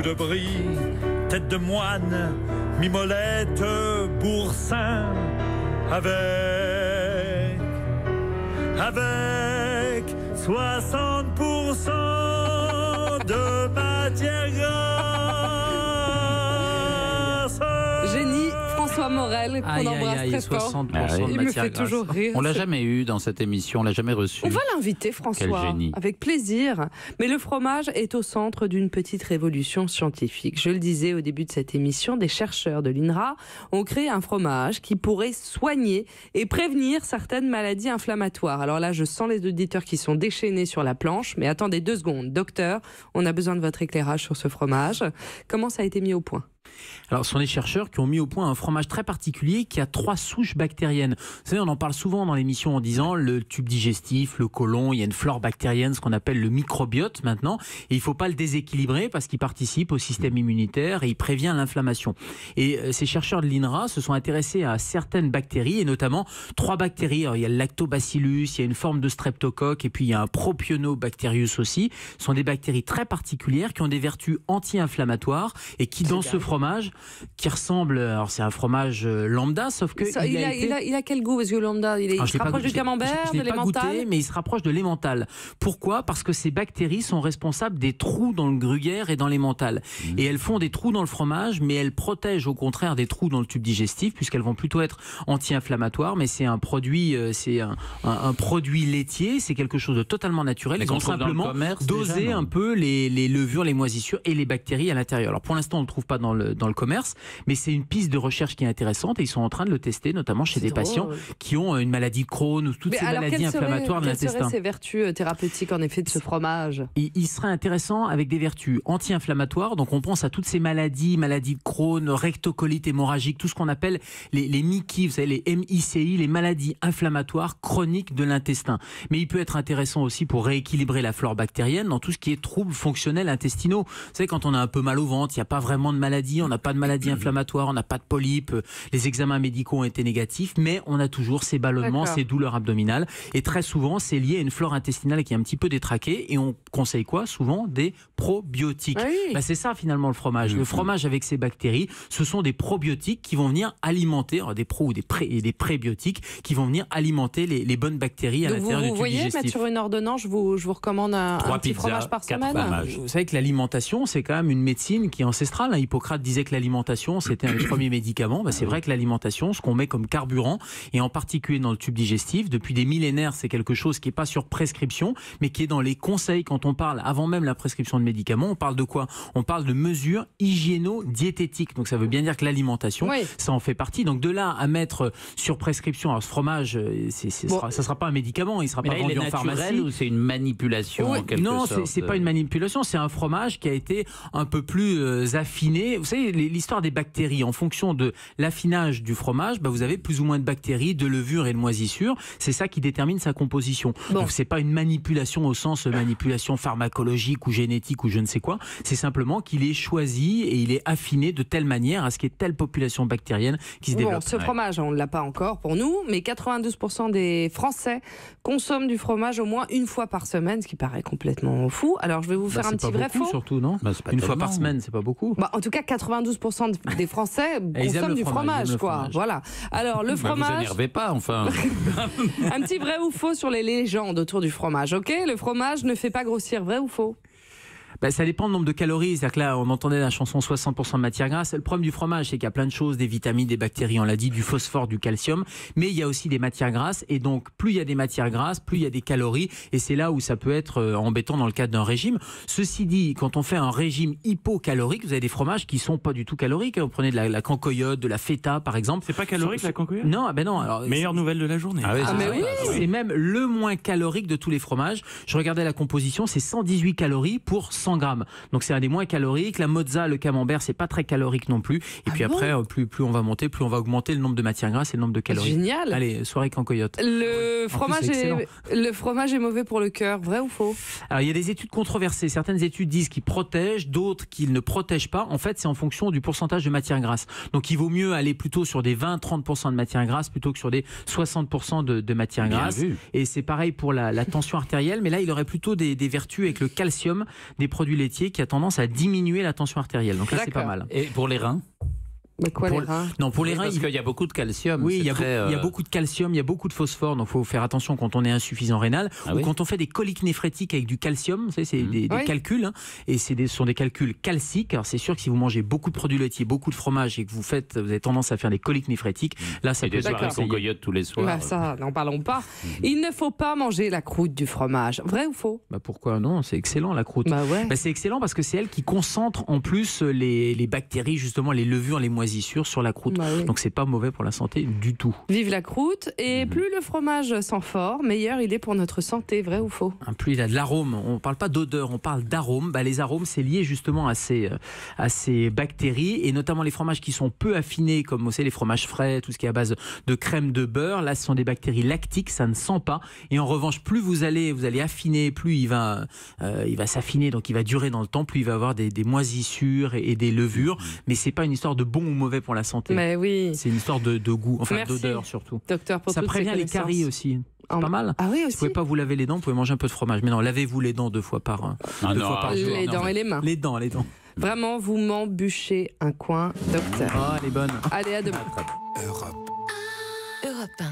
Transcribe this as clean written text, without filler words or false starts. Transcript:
de brie, tête de moine, mimolette, boursin, avec 60% de matière grasse. Génie, François Morel, qu'on embrasse très fort. 60% de Il me matière fait grasse. toujours rire. On l'a jamais eu dans cette émission, on l'a jamais reçu. On va l'inviter, François, Quel génie. avec plaisir. Mais le fromage est au centre d'une petite révolution scientifique. Je le disais au début de cette émission, des chercheurs de l'INRA ont créé un fromage qui pourrait soigner et prévenir certaines maladies inflammatoires. Alors là, je sens les auditeurs qui sont déchaînés sur la planche, mais attendez 2 secondes. Docteur, on a besoin de votre éclairage sur ce fromage. Comment ça a été mis au point ? Alors, ce sont des chercheurs qui ont mis au point un fromage très particulier qui a 3 souches bactériennes. Vous savez, on en parle souvent dans l'émission en disant le tube digestif, le côlon, il y a une flore bactérienne, ce qu'on appelle le microbiote maintenant. Et il ne faut pas le déséquilibrer parce qu'il participe au système immunitaire et il prévient l'inflammation. Et ces chercheurs de l'INRA se sont intéressés à certaines bactéries et notamment 3 bactéries. Alors, il y a le lactobacillus, il y a une forme de streptocoque et puis il y a un propionobacterius aussi. Ce sont des bactéries très particulières qui ont des vertus anti-inflammatoires et qui, dans ce fromage, qui ressemble, alors c'est un fromage lambda, sauf que il a quel goût? Parce que lambda, il se rapproche du camembert, de l'emmental. Goûté, mais il se rapproche de l'emmental. Pourquoi? Parce que ces bactéries sont responsables des trous dans le gruyère et dans l'emmental. Et elles font des trous dans le fromage, mais elles protègent au contraire des trous dans le tube digestif, puisqu'elles vont plutôt être anti-inflammatoires. Mais c'est un produit, un produit laitier, c'est quelque chose de totalement naturel. Ils ont simplement dosé un peu les levures, les moisissures et les bactéries à l'intérieur. Alors pour l'instant, on ne le trouve pas dans le commerce, mais c'est une piste de recherche qui est intéressante et ils sont en train de le tester, notamment chez des patients qui ont une maladie de Crohn ou toutes ces maladies inflammatoires de l'intestin. Quelles seraient ces vertus thérapeutiques en effet de ce fromage? Il serait intéressant avec des vertus anti-inflammatoires, donc on pense à toutes ces maladies de Crohn, rectocolite hémorragique, tout ce qu'on appelle les MICI, vous savez, les MICI, les maladies inflammatoires chroniques de l'intestin. Mais il peut être intéressant aussi pour rééquilibrer la flore bactérienne dans tout ce qui est troubles fonctionnels intestinaux. Vous savez, quand on a un peu mal au ventre, il n'y a pas vraiment de maladie, on n'a pas de maladie inflammatoire, on n'a pas de polypes, les examens médicaux ont été négatifs, mais on a toujours ces ballonnements, ces douleurs abdominales. Et très souvent, c'est lié à une flore intestinale qui est un petit peu détraquée. Et on conseille quoi? Souvent des probiotiques. Oui. C'est ça finalement le fromage. Le fromage avec ces bactéries, ce sont des probiotiques qui vont venir alimenter, des pro ou des prébiotiques qui vont venir alimenter les bonnes bactéries à l'intérieur du tube digestif. Vous voyez, mettre sur une ordonnance, je vous recommande un petit fromage par semaine. Vous savez que l'alimentation, c'est quand même une médecine qui est ancestrale. Hippocrate disait que l'alimentation, c'était un des premiers médicaments. C'est vrai que l'alimentation, ce qu'on met comme carburant, et en particulier dans le tube digestif, depuis des millénaires, c'est quelque chose qui n'est pas sur prescription, mais qui est dans les conseils. Quand on parle, avant même la prescription de médicaments, on parle de quoi? On parle de mesures hygiéno-diététiques. Donc ça veut bien dire que l'alimentation, ça en fait partie. Donc de là à mettre sur prescription, alors ce fromage, ça ne sera pas un médicament, il ne sera pas vendu en pharmacie. Ou c'est une manipulation en quelque sorte? Non, c'est pas une manipulation, c'est un fromage qui a été un peu plus affiné. Vous savez, l'histoire des bactéries, en fonction de l'affinage du fromage, vous avez plus ou moins de bactéries, de levures et de moisissures. C'est ça qui détermine sa composition. Donc c'est pas une manipulation au sens manipulation pharmacologique ou génétique ou je ne sais quoi. C'est simplement qu'il est choisi et il est affiné de telle manière à ce qu'il y ait telle population bactérienne qui se développe. Ce fromage, on ne l'a pas encore pour nous, mais 92% des Français consomment du fromage au moins une fois par semaine, ce qui paraît complètement fou. Alors je vais vous faire un petit vrai-faux. Surtout, non? Une fois par semaine, c'est pas beaucoup. En tout cas, 92% des Français consomment du fromage, quoi. Voilà. Alors le fromage. Vous énervez pas, enfin. Un petit vrai ou faux sur les légendes autour du fromage. Ok, le fromage ne fait pas grossir, vrai ou faux? Ça dépend du nombre de calories. C'est-à-dire que là, on entendait la chanson 60% de matière grasse. Le problème du fromage, c'est qu'il y a plein de choses, des vitamines, des bactéries, on l'a dit, du phosphore, du calcium. Mais il y a aussi des matières grasses. Et donc, plus il y a des matières grasses, plus il y a des calories. Et c'est là où ça peut être embêtant dans le cadre d'un régime. Ceci dit, quand on fait un régime hypocalorique, vous avez des fromages qui sont pas du tout caloriques. Vous prenez de la cancoyote, de la feta, par exemple. C'est pas calorique, la cancoyote? Non, non. Alors, meilleure nouvelle de la journée. C'est même le moins calorique de tous les fromages. Je regardais la composition, c'est 118 calories pour 100 grammes. Donc c'est un des moins caloriques. La mozza, le camembert, c'est pas très calorique non plus. Et puis après, plus on va monter, plus on va augmenter le nombre de matières grasses et le nombre de calories. Génial. Allez, soirée cancoyote. Le fromage est mauvais pour le cœur, vrai ou faux? Alors il y a des études controversées. Certaines études disent qu'il protège, d'autres qu'il ne protège pas. En fait, c'est en fonction du pourcentage de matières grasses. Donc il vaut mieux aller plutôt sur des 20-30% de matières grasses plutôt que sur des 60% de matières grasses. Et c'est pareil pour la tension artérielle, mais là il aurait plutôt des vertus avec le calcium, des produits produit laitier qui a tendance à diminuer la tension artérielle. Donc là, c'est pas mal. Et pour les reins? Mais quoi, les reins? Non, pour les reins, parce qu'il y a beaucoup de calcium. Oui, il y a beaucoup de calcium, il y a beaucoup de phosphore, donc il faut faire attention quand on est insuffisant rénal ou quand on fait des coliques néphrétiques avec du calcium. Vous savez, c'est des calculs, hein, et ce sont des calculs calciques. Alors c'est sûr que si vous mangez beaucoup de produits laitiers, beaucoup de fromage et que vous avez tendance à faire des coliques néphrétiques, là ça peut être soirées qu'on coyote tous les soirs. Bah, ça, n'en parlons pas. Il ne faut pas manger la croûte du fromage. Vrai ou faux? Bah pourquoi non? C'est excellent la croûte. Bah ouais. Bah, c'est excellent parce que c'est elle qui concentre en plus les bactéries, justement les levures, les moisissures sur la croûte. Bah oui. Donc c'est pas mauvais pour la santé du tout. Vive la croûte. Et plus le fromage sent fort, meilleur il est pour notre santé. Vrai ou faux? Plus il a de l'arôme. On parle pas d'odeur, on parle d'arôme. Bah, les arômes, c'est lié justement à ces bactéries, et notamment les fromages qui sont peu affinés, comme vous savez, les fromages frais, tout ce qui est à base de crème, de beurre. Là, ce sont des bactéries lactiques, ça ne sent pas. Et en revanche, plus vous allez affiner, plus il va s'affiner, donc il va durer dans le temps, plus il va avoir des moisissures et des levures. Mais c'est pas une histoire de bon ou mauvais pour la santé. Mais oui. C'est une histoire de goût, enfin d'odeur surtout. Docteur, pour ça prévient les caries aussi. C'est pas mal. Ah oui, aussi. Vous pouvez pas vous laver les dents, vous pouvez manger un peu de fromage. Mais non, lavez-vous les dents 2 fois par jour. Les dents et les mains. Les dents. Vraiment, vous m'embûchez un coin, docteur. Ah, elle est bonne. Allez, à demain. Europe 1.